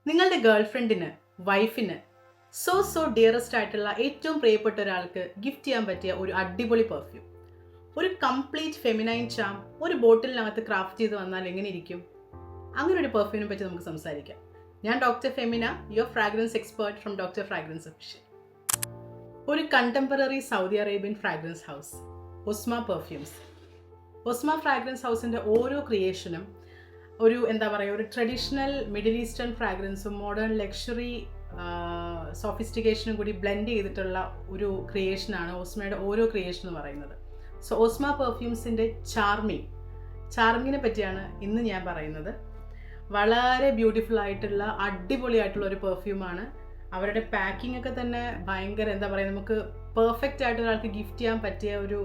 നിങ്ങളുടെ ഗേൾഫ്രണ്ടിന്, വൈഫിന് so dearest ആയിട്ടുള്ള ഏറ്റവും പ്രിയപ്പെട്ട ഒരാൾക്ക് ഗിഫ്റ്റ് ചെയ്യാൻ പറ്റിയ ഒരു അടിപൊളി പെർഫ്യൂം, ഒരു കംപ്ലീറ്റ് ഫെമിനൈൻ ചാം ഒരു ബോട്ടിലിനകത്ത് ക്രാഫ്റ്റ് ചെയ്ത് വന്നാൽ എങ്ങനെ ഇരിക്കും? അങ്ങനെ ഒരു പെർഫ്യൂമിനെ പറ്റി നമുക്ക് സംസാരിക്കാം. ഞാൻ doctor Femina, your fragrance expert from doctor fragrance official. ഒരു contemporary Saudi Arabian fragrance house, Osma perfumes. Osma fragrance ഹൗസിൻ്റെ ഓരോ ക്രിയേഷനും ഒരു ഒരു ട്രഡീഷണൽ മിഡിൽ ഈസ്റ്റേൺ ഫ്രാഗ്രൻസും മോഡേൺ ലക്ഷറി സോഫിസ്റ്റിക്കേഷനും കൂടി ബ്ലെൻഡ് ചെയ്തിട്ടുള്ള ഒരു ക്രിയേഷനാണ് ഓസ്മയുടെ ഓരോ ക്രിയേഷൻ എന്ന് പറയുന്നത്. സോ ഓസ്മ പെർഫ്യൂംസിൻ്റെ ചാർമിങ്ങിനെ പറ്റിയാണ് ഇന്ന് ഞാൻ പറയുന്നത്. വളരെ ബ്യൂട്ടിഫുൾ ആയിട്ടുള്ള അടിപൊളിയായിട്ടുള്ള ഒരു പെർഫ്യൂമാണ്. അവരുടെ പാക്കിംഗ് ഒക്കെ തന്നെ ഭയങ്കര നമുക്ക് പെർഫെക്റ്റ് ആയിട്ട് ഒരാൾക്ക് ഗിഫ്റ്റ് ചെയ്യാൻ പറ്റിയ ഒരു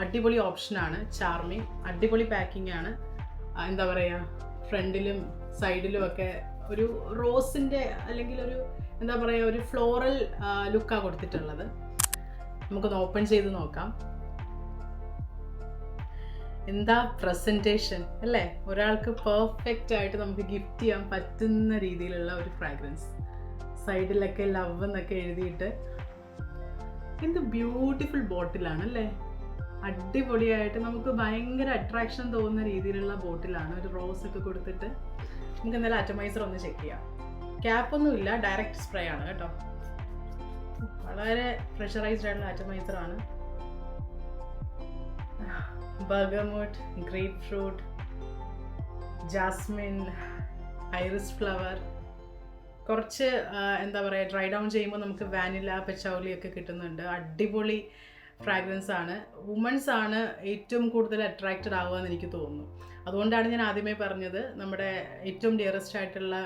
അടിപൊളി ഓപ്ഷനാണ് ചാർമിങ്. അടിപൊളി പാക്കിംഗ് ആണ്. ഫ്രണ്ടിലും സൈഡിലും ഒക്കെ ഒരു റോസിൻ്റെ അല്ലെങ്കിൽ ഒരു ഒരു ഫ്ലോറൽ ലുക്കാണ് കൊടുത്തിട്ടുള്ളത്. നമുക്കൊന്ന് ഓപ്പൺ ചെയ്ത് നോക്കാം. എന്താ പ്രസൻറ്റേഷൻ അല്ലേ! ഒരാൾക്ക് പെർഫെക്റ്റ് ആയിട്ട് നമുക്ക് ഗിഫ്റ്റ് ചെയ്യാൻ പറ്റുന്ന രീതിയിലുള്ള ഒരു ഫ്രാഗ്രൻസ്. സൈഡിലൊക്കെ ലവ് എന്നൊക്കെ എഴുതിയിട്ട് എന്ത് ബ്യൂട്ടിഫുൾ ബോട്ടിലാണ് അല്ലേ! അടിപൊളിയായിട്ട് നമുക്ക് ഭയങ്കര അട്രാക്ഷൻ തോന്നുന്ന രീതിയിലുള്ള ബോട്ടിലാണ്. ഒരു റോസ് ഒക്കെ കൊടുത്തിട്ട് നമുക്ക് എന്തായാലും അറ്റമൈസർ ഒന്ന് ചെക്ക് ചെയ്യാം. ക്യാപ്പൊന്നുമില്ല, ഡയറക്റ്റ് സ്പ്രേ ആണ് കേട്ടോ. വളരെ പ്രഷറൈസ്ഡ് ആയിട്ടുള്ള അറ്റമൈസറാണ്. Bergamot, grapefruit, jasmine, iris flower, കുറച്ച് ഡ്രൈ ഡൗൺ ചെയ്യുമ്പോൾ നമുക്ക് വാനില, പച്ചൗലി ഒക്കെ കിട്ടുന്നുണ്ട്. അടിപൊളി ഫ്രാഗ്രൻസ് ആണ്. വുമൺസ് ആണ് ഏറ്റവും കൂടുതൽ അട്രാക്റ്റഡ് ആവുക എന്ന് എനിക്ക് തോന്നുന്നു. അതുകൊണ്ടാണ് ഞാൻ ആദ്യമേ പറഞ്ഞത്, നമ്മുടെ ഏറ്റവും ഡിയറസ്റ്റ് ആയിട്ടുള്ള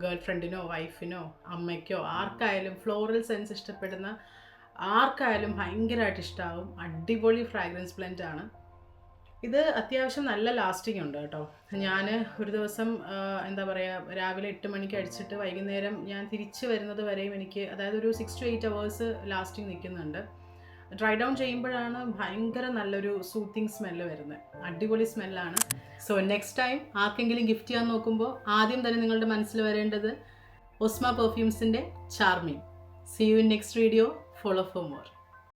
ഗേൾ ഫ്രണ്ടിനോ വൈഫിനോ അമ്മയ്ക്കോ ആർക്കായാലും ഫ്ലോറൽ സെൻസ് ഇഷ്ടപ്പെടുന്ന ആർക്കായാലും ഭയങ്കരമായിട്ട് ഇഷ്ടമാവും. അടിപൊളി ഫ്രാഗ്രൻസ് ബ്ലെൻഡ് ആണ് ഇത്. അത്യാവശ്യം നല്ല ലാസ്റ്റിംഗ് ഉണ്ട് കേട്ടോ. ഞാൻ ഒരു ദിവസം രാവിലെ 8 മണിക്ക് അടിച്ചിട്ട് വൈകുന്നേരം ഞാൻ തിരിച്ച് വരുന്നത് വരെയും എനിക്ക് ഒരു 6 to 8 hours ലാസ്റ്റിംഗ് നിൽക്കുന്നുണ്ട്. ഡ്രൈ ഡൗൺ ചെയ്യുമ്പോഴാണ് ഭയങ്കര നല്ലൊരു സൂത്തിങ് സ്മെല്ല് വരുന്നത്. അടിപൊളി സ്മെല്ലാണ്. സോ നെക്സ്റ്റ് ടൈം ആർക്കെങ്കിലും ഗിഫ്റ്റ് ചെയ്യാൻ നോക്കുമ്പോൾ ആദ്യം തന്നെ നിങ്ങളുടെ മനസ്സിൽ വരേണ്ടത് ഒസ്മ പെർഫ്യൂംസിൻ്റെ charming. See you in next video. Follow for more.